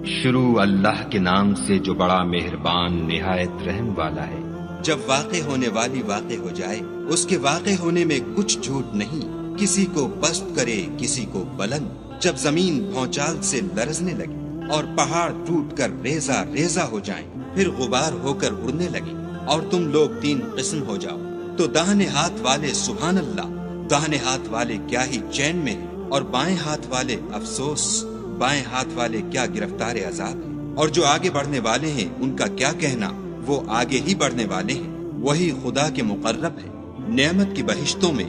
شروع اللہ کے نام سے جو بڑا مہربان نہایت رحم والا ہے۔ جب واقع ہونے والی واقع ہو جائے، اس کے واقع ہونے میں کچھ جھوٹ نہیں، کسی کو پست کرے کسی کو بلند۔ جب زمین بھونچال سے لرزنے لگے اور پہاڑ ٹوٹ کر ریزہ ریزہ ہو جائیں، پھر غبار ہو کر اڑنے لگے اور تم لوگ تین قسم ہو جاؤ، تو داہنے ہاتھ والے سبحان اللہ، داہنے ہاتھ والے کیا ہی چین میں ہیں، اور بائیں ہاتھ والے افسوس، بائیں ہاتھ والے کیا گرفتار عذاب ہیں۔ اور جو آگے بڑھنے والے ہیں ان کا کیا کہنا، وہ آگے ہی بڑھنے والے ہیں، وہی خدا کے مقرب ہے۔ نعمت کی بہشتوں میں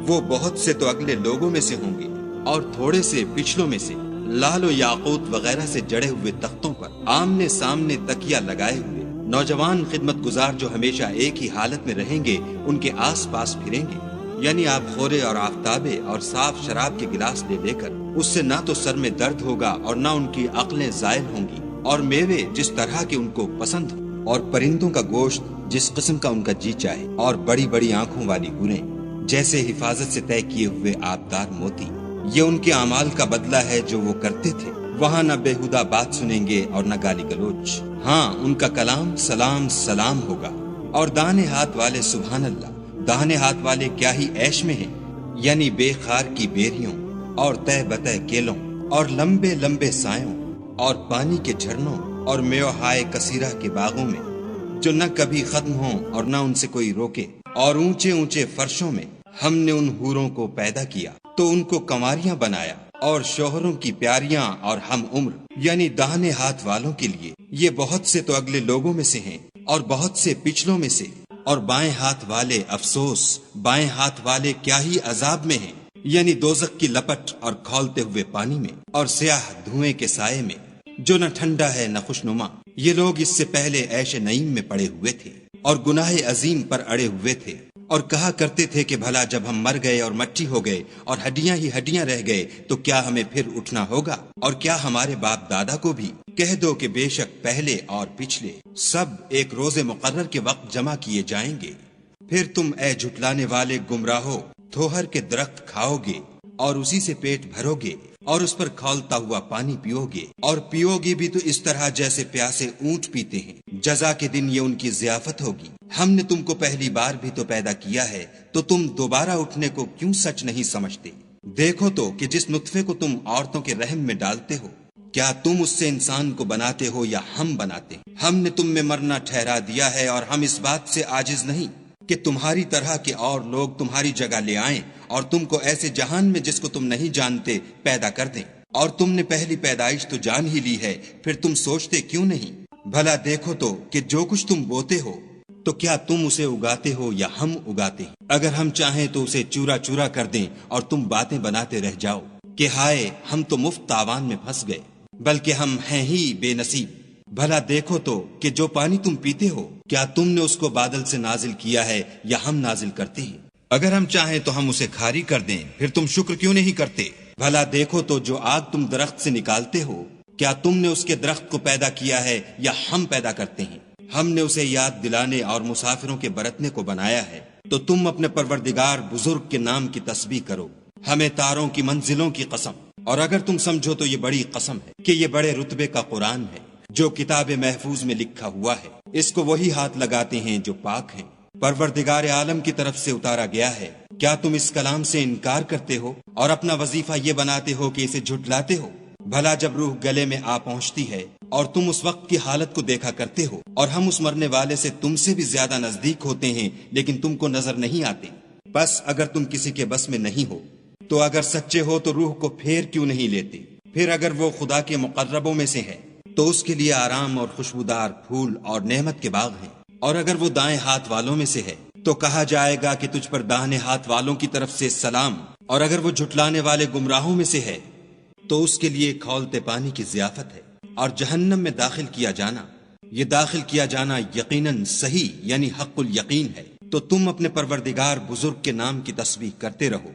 وہ بہت سے تو اگلے لوگوں میں سے ہوں گے اور تھوڑے سے پچھلوں میں سے، لال و یاقوت وغیرہ سے جڑے ہوئے تختوں پر آمنے سامنے تکیہ لگائے ہوئے نوجوان خدمت گزار جو ہمیشہ ایک ہی حالت میں رہیں گے ان کے آس پاس پھریں گے، یعنی آپ خورے اور آفتابے اور صاف شراب کے گلاس لے لے کر، اس سے نہ تو سر میں درد ہوگا اور نہ ان کی عقلیں زائل ہوں گی، اور میوے جس طرح کے ان کو پسند ہوں، اور پرندوں کا گوشت جس قسم کا ان کا جی چاہے، اور بڑی بڑی آنکھوں والی حوریں جیسے حفاظت سے طے کیے ہوئے آبدار موتی۔ یہ ان کے اعمال کا بدلہ ہے جو وہ کرتے تھے۔ وہاں نہ بےہودہ بات سنیں گے اور نہ گالی گلوچ، ہاں ان کا کلام سلام سلام ہوگا۔ اور داہنے ہاتھ والے سبحان اللہ، داہنے ہاتھ والے کیا ہی عیش میں ہیں، یعنی بے خار کی بیریوں اور تہ بتہ کیلوں اور لمبے لمبے سایوں اور پانی کے جھرنوں اور میوہائے کثیرہ کے باغوں میں جو نہ کبھی ختم ہوں اور نہ ان سے کوئی روکے، اور اونچے اونچے فرشوں میں ہم نے ان حوروں کو پیدا کیا تو ان کو کنواریاں بنایا، اور شوہروں کی پیاریاں اور ہم عمر، یعنی داہنے ہاتھ والوں کے لیے یہ بہت سے تو اگلے لوگوں میں سے ہیں اور بہت سے پچھلوں میں سے۔ اور بائیں ہاتھ والے افسوس، بائیں ہاتھ والے کیا ہی عذاب میں ہیں، یعنی دوزخ کی لپٹ اور کھولتے ہوئے پانی میں اور سیاہ دھوئیں کے سائے میں جو نہ ٹھنڈا ہے نہ خوشنما۔ یہ لوگ اس سے پہلے عیش نعیم میں پڑے ہوئے تھے اور گناہ عظیم پر اڑے ہوئے تھے، اور کہا کرتے تھے کہ بھلا جب ہم مر گئے اور مٹی ہو گئے اور ہڈیاں ہی ہڈیاں رہ گئے تو کیا ہمیں پھر اٹھنا ہوگا؟ اور کیا ہمارے باپ دادا کو بھی؟ کہہ دو کہ بے شک پہلے اور پچھلے سب ایک روز مقرر کے وقت جمع کیے جائیں گے۔ پھر تم اے جھٹلانے والے گمراہو تھوہر کے درخت کھاؤ گے اور اسی سے پیٹ بھرو گے اور اس پر کھولتا ہوا پانی پیو گے، اور پیو گے بھی تو اس طرح جیسے پیاسے اونٹ پیتے ہیں۔ جزا کے دن یہ ان کی ضیافت ہوگی۔ ہم نے تم کو پہلی بار بھی تو پیدا کیا ہے، تو تم دوبارہ اٹھنے کو کیوں سچ نہیں سمجھتے؟ دیکھو تو کہ جس نطفے کو تم عورتوں کے رحم میں ڈالتے ہو، کیا تم اس سے انسان کو بناتے ہو یا ہم بناتے ہیں؟ ہم نے تم میں مرنا ٹھہرا دیا ہے، اور ہم اس بات سے عاجز نہیں کہ تمہاری طرح کے اور لوگ تمہاری جگہ لے آئیں اور تم کو ایسے جہان میں جس کو تم نہیں جانتے پیدا کر دیں۔ اور تم نے پہلی پیدائش تو جان ہی لی ہے، پھر تم سوچتے کیوں نہیں؟ بھلا دیکھو تو کہ جو کچھ تم بوتے ہو تو کیا تم اسے اگاتے ہو یا ہم اگاتے ہیں؟ اگر ہم چاہیں تو اسے چورا چورا کر دیں اور تم باتیں بناتے رہ جاؤ کہ ہائے ہم تو مفت تاوان میں پھنس گئے، بلکہ ہم ہیں ہی بے نصیب۔ بھلا دیکھو تو کہ جو پانی تم پیتے ہو کیا تم نے اس کو بادل سے نازل کیا ہے یا ہم نازل کرتے ہیں؟ اگر ہم چاہیں تو ہم اسے کھاری کر دیں، پھر تم شکر کیوں نہیں کرتے؟ بھلا دیکھو تو جو آگ تم درخت سے نکالتے ہو کیا تم نے اس کے درخت کو پیدا کیا ہے یا ہم پیدا کرتے ہیں؟ ہم نے اسے یاد دلانے اور مسافروں کے برتنے کو بنایا ہے، تو تم اپنے پروردگار بزرگ کے نام کی تسبیح کرو۔ ہمیں تاروں کی منزلوں کی قسم، اور اگر تم سمجھو تو یہ بڑی قسم ہے کہ یہ بڑے رتبے کا قرآن ہے جو کتاب محفوظ میں لکھا ہوا ہے، اس کو وہی ہاتھ لگاتے ہیں جو پاک ہیں، پروردگار عالم کی طرف سے اتارا گیا ہے۔ کیا تم اس کلام سے انکار کرتے ہو اور اپنا وظیفہ یہ بناتے ہو کہ اسے جھٹلاتے ہو؟ بھلا جب روح گلے میں آ پہنچتی ہے اور تم اس وقت کی حالت کو دیکھا کرتے ہو، اور ہم اس مرنے والے سے تم سے بھی زیادہ نزدیک ہوتے ہیں لیکن تم کو نظر نہیں آتے۔ بس اگر تم کسی کے بس میں نہیں ہو تو اگر سچے ہو تو روح کو پھیر کیوں نہیں لیتے؟ پھر اگر وہ خدا کے مقربوں میں سے ہے تو اس کے لیے آرام اور خوشبودار پھول اور نعمت کے باغ ہیں، اور اگر وہ دائیں ہاتھ والوں میں سے ہے تو کہا جائے گا کہ تجھ پر داہنے ہاتھ والوں کی طرف سے سلام، اور اگر وہ جھٹلانے والے گمراہوں میں سے ہے تو اس کے لیے کھولتے پانی کی ضیافت ہے، اور جہنم میں داخل کیا جانا، یہ داخل کیا جانا یقیناً صحیح یعنی حق الیقین ہے۔ تو تم اپنے پروردگار بزرگ کے نام کی تسبیح کرتے رہو۔